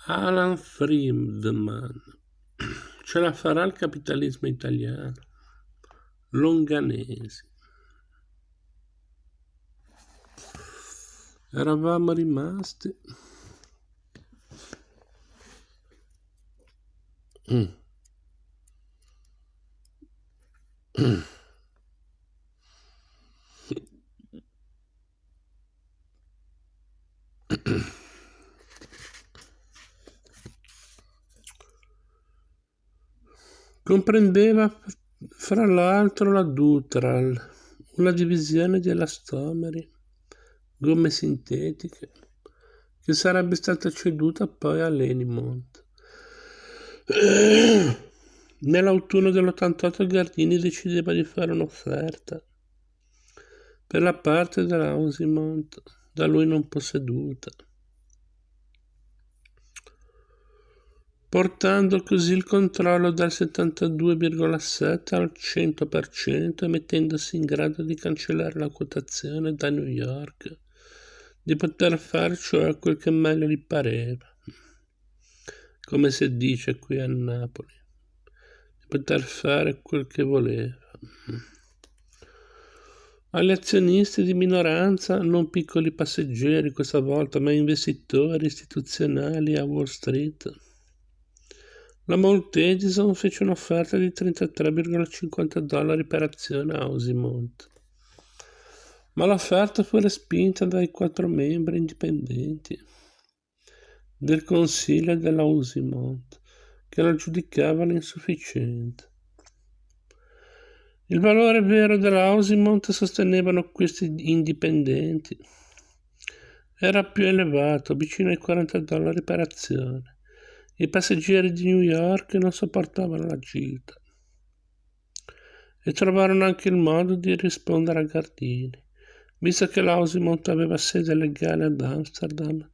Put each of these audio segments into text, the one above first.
Alan Friedman. Ce la farà il capitalismo italiano? Longanesi. Eravamo rimasti. Comprendeva fra l'altro la Dutral, una divisione di elastomeri, gomme sintetiche, che sarebbe stata ceduta poi all'Enimont. Nell'autunno dell'88 Gardini decideva di fare un'offerta per la parte dell'Ausimont da lui non posseduta, portando così il controllo dal 72,7 al 100% e mettendosi in grado di cancellare la quotazione da New York, di poter fare cioè quel che meglio gli pareva, come si dice qui a Napoli, di poter fare quel che voleva. Agli azionisti di minoranza, non piccoli passeggeri questa volta, ma investitori istituzionali a Wall Street, la Mount Edison fece un'offerta di $33,50 per azione a Ausimont, ma l'offerta fu respinta dai 4 membri indipendenti del consiglio dell'Ausimont, che la giudicavano insufficiente. Il valore vero dell'Ausimont, sostenevano questi indipendenti, era più elevato, vicino ai $40 per azione. I passeggeri di New York non sopportavano la gita e trovarono anche il modo di rispondere a Gardini. Visto che l'Ausimont aveva sede legale ad Amsterdam,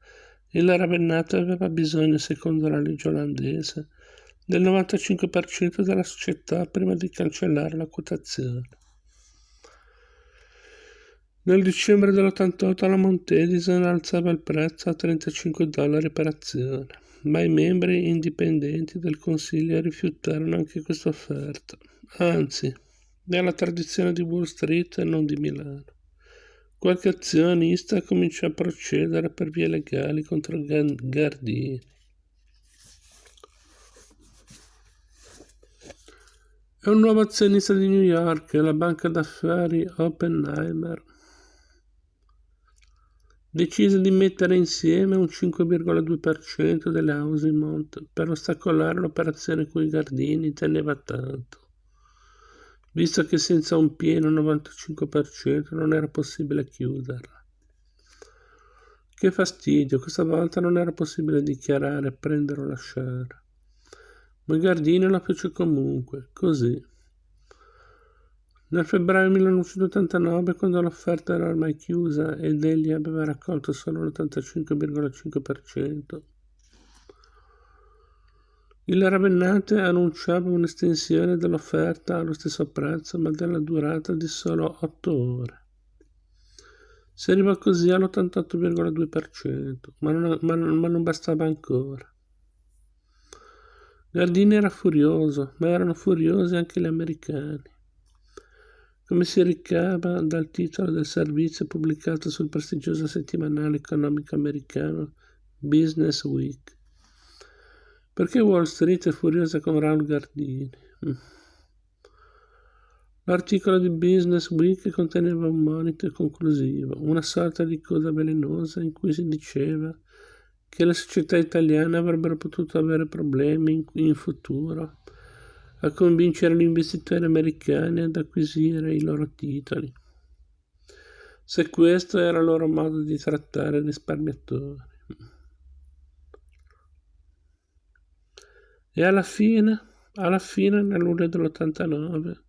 il Ravennato aveva bisogno, secondo la legge olandese, del 95% della società prima di cancellare la quotazione. Nel dicembre dell'88 la Mount Edison alzava il prezzo a $35 per azione, ma i membri indipendenti del consiglio rifiutarono anche questa offerta. Anzi, nella tradizione di Wall Street e non di Milano, qualche azionista cominciò a procedere per vie legali contro Gardini. È un nuovo azionista di New York, la banca d'affari Oppenheimer decise di mettere insieme un 5,2% delle Ausimont per ostacolare l'operazione cui Gardini teneva tanto, visto che senza un pieno 95% non era possibile chiuderla. Che fastidio, questa volta non era possibile dichiarare prendere o lasciare. Ma Gardini la fece comunque, così. Nel febbraio 1989, quando l'offerta era ormai chiusa ed egli aveva raccolto solo l'85,5%, il Ravennate annunciava un'estensione dell'offerta allo stesso prezzo, ma della durata di solo 8 ore. Si arrivò così all'88,2%, ma non bastava ancora. Gardini era furioso, ma erano furiosi anche gli americani, come si ricava dal titolo del servizio pubblicato sul prestigioso settimanale economico americano Business Week. Perché Wall Street è furiosa con Raul Gardini? L'articolo di Business Week conteneva un monito conclusivo, una sorta di coda velenosa in cui si diceva che le società italiane avrebbero potuto avere problemi in futuro a convincere gli investitori americani ad acquisire i loro titoli, se questo era il loro modo di trattare i risparmiatori. E alla fine, nel luglio dell'89,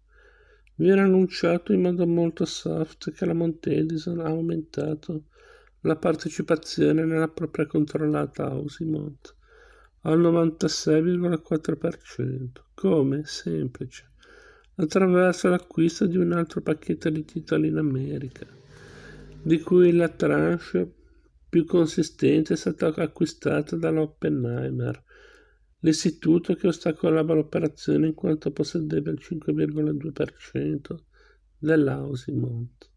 viene annunciato in modo molto soft che la Mount Edison ha aumentato la partecipazione nella propria controllata Ausimont al 96,4%. Come? Semplice. Attraverso l'acquisto di un altro pacchetto di titoli in America, di cui la tranche più consistente è stata acquistata dall'Oppenheimer, l'istituto che ostacolava l'operazione in quanto possedeva il 5,2% dell'Ausimont.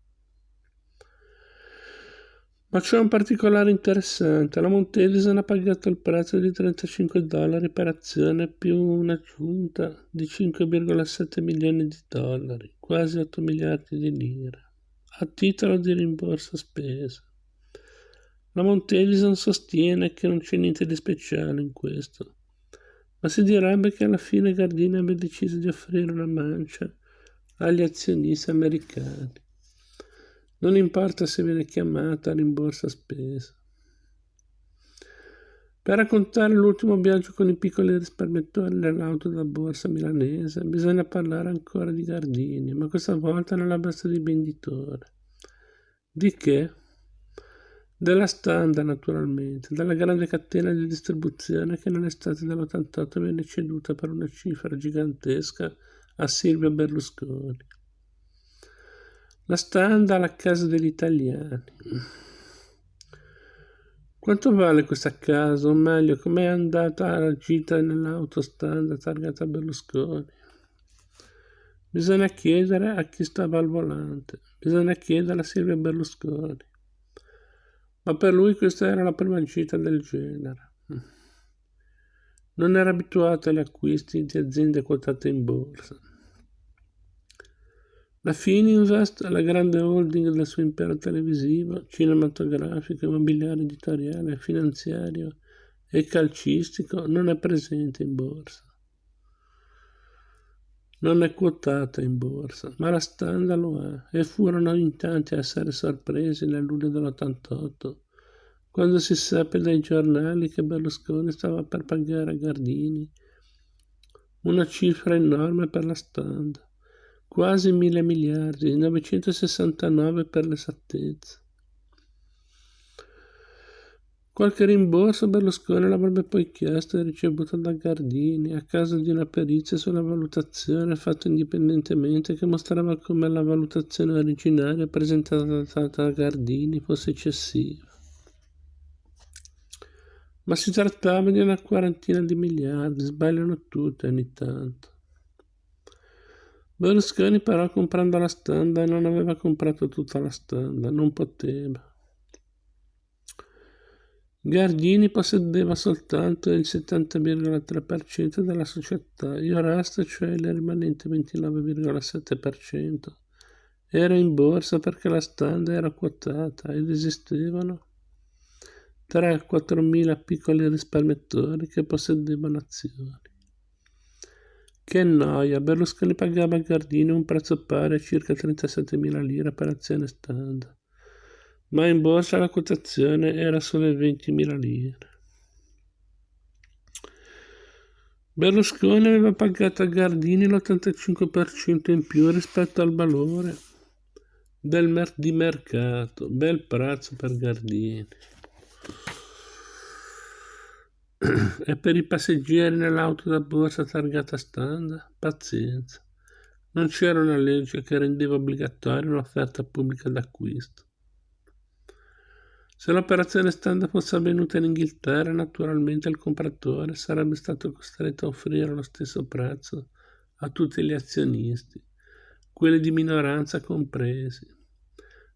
Ma c'è un particolare interessante: la Mount Edison ha pagato il prezzo di $35 per azione più un'aggiunta di 5,7 milioni di dollari, quasi 8 miliardi di lire, a titolo di rimborso spese. La Mount Edison sostiene che non c'è niente di speciale in questo, ma si direbbe che alla fine Gardini abbia deciso di offrire una mancia agli azionisti americani. Non importa se viene chiamata rimborso spese. Per raccontare l'ultimo viaggio con i piccoli risparmiatori nell'auto da borsa milanese bisogna parlare ancora di Gardini, ma questa volta nella veste di venditore. Di che? Della Standard, naturalmente, dalla grande catena di distribuzione che nell'estate dell'88 venne ceduta per una cifra gigantesca a Silvio Berlusconi. La Standard, la casa degli italiani. Quanto vale questa casa? O meglio, com'è andata la gita nell'auto Standard targata Berlusconi? Bisogna chiedere a chi stava al volante. Bisogna chiedere a Silvio Berlusconi. Ma per lui questa era la prima gita del genere. Non era abituato agli acquisti di aziende quotate in borsa. La Fininvest, la grande holding del suo impero televisivo, cinematografico, immobiliare, editoriale, finanziario e calcistico, non è presente in borsa. Non è quotata in borsa, ma la Standard lo è, e furono in tanti a essere sorpresi nel luglio dell'88, quando si seppe dai giornali che Berlusconi stava per pagare a Gardini una cifra enorme per la Standard. Quasi 1.000 miliardi, 969 per l'esattezza. Qualche rimborso Berlusconi l'avrebbe poi chiesto e ricevuto da Gardini a causa di una perizia sulla valutazione fatta indipendentemente che mostrava come la valutazione originaria presentata da Gardini fosse eccessiva. Ma si trattava di una quarantina di miliardi, sbagliano tutti ogni tanto. Berlusconi però, comprando la Standard, non aveva comprato tutta la Standard, non poteva. Gardini possedeva soltanto il 70,3% della società, il resto, cioè il rimanente 29,7%, era in borsa perché la Standard era quotata ed esistevano 3-4 mila piccoli risparmiatori che possedevano azioni. Che noia, Berlusconi pagava a Gardini un prezzo pari a circa 37.000 lire per azione Standard, ma in borsa la quotazione era solo 20.000 lire. Berlusconi aveva pagato a Gardini l'85% in più rispetto al valore di mercato, bel prezzo per Gardini. E per i passeggeri nell'auto da borsa targata Standard, pazienza. Non c'era una legge che rendeva obbligatoria un'offerta pubblica d'acquisto. Se l'operazione Standard fosse avvenuta in Inghilterra, naturalmente il compratore sarebbe stato costretto a offrire lo stesso prezzo a tutti gli azionisti, quelli di minoranza compresi,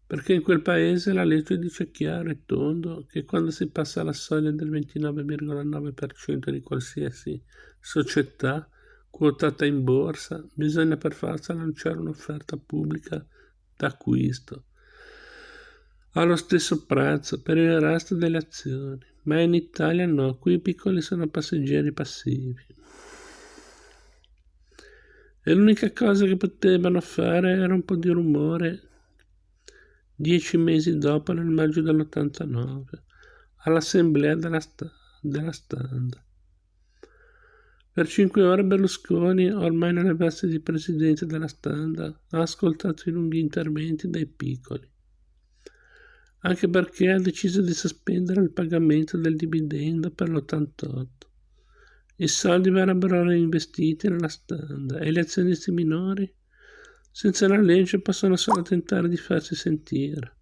perché in quel paese la legge dice chiaro e tondo che quando si passa la soglia del 29,9% di qualsiasi società quotata in borsa, bisogna per forza lanciare un'offerta pubblica d'acquisto allo stesso prezzo per il resto delle azioni, ma in Italia no, qui i piccoli sono passeggeri passivi. E l'unica cosa che potevano fare era un po' di rumore 10 mesi dopo, nel maggio dell'89, all'assemblea della Standard. Per 5 ore Berlusconi, ormai nelle vesti di presidente della Standard, ha ascoltato i lunghi interventi dai piccoli, anche perché ha deciso di sospendere il pagamento del dividendo per l'88. I soldi verrebbero reinvestiti nella Standard e gli azionisti minori, senza una legge, possono solo tentare di farsi sentire,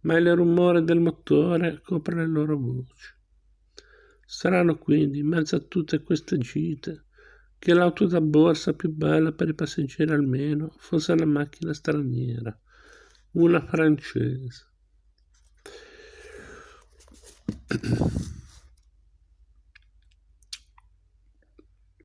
ma il rumore del motore copre le loro voci. Strano quindi, in mezzo a tutte queste gite, che l'auto da borsa più bella per i passeggeri almeno fosse una macchina straniera, una francese.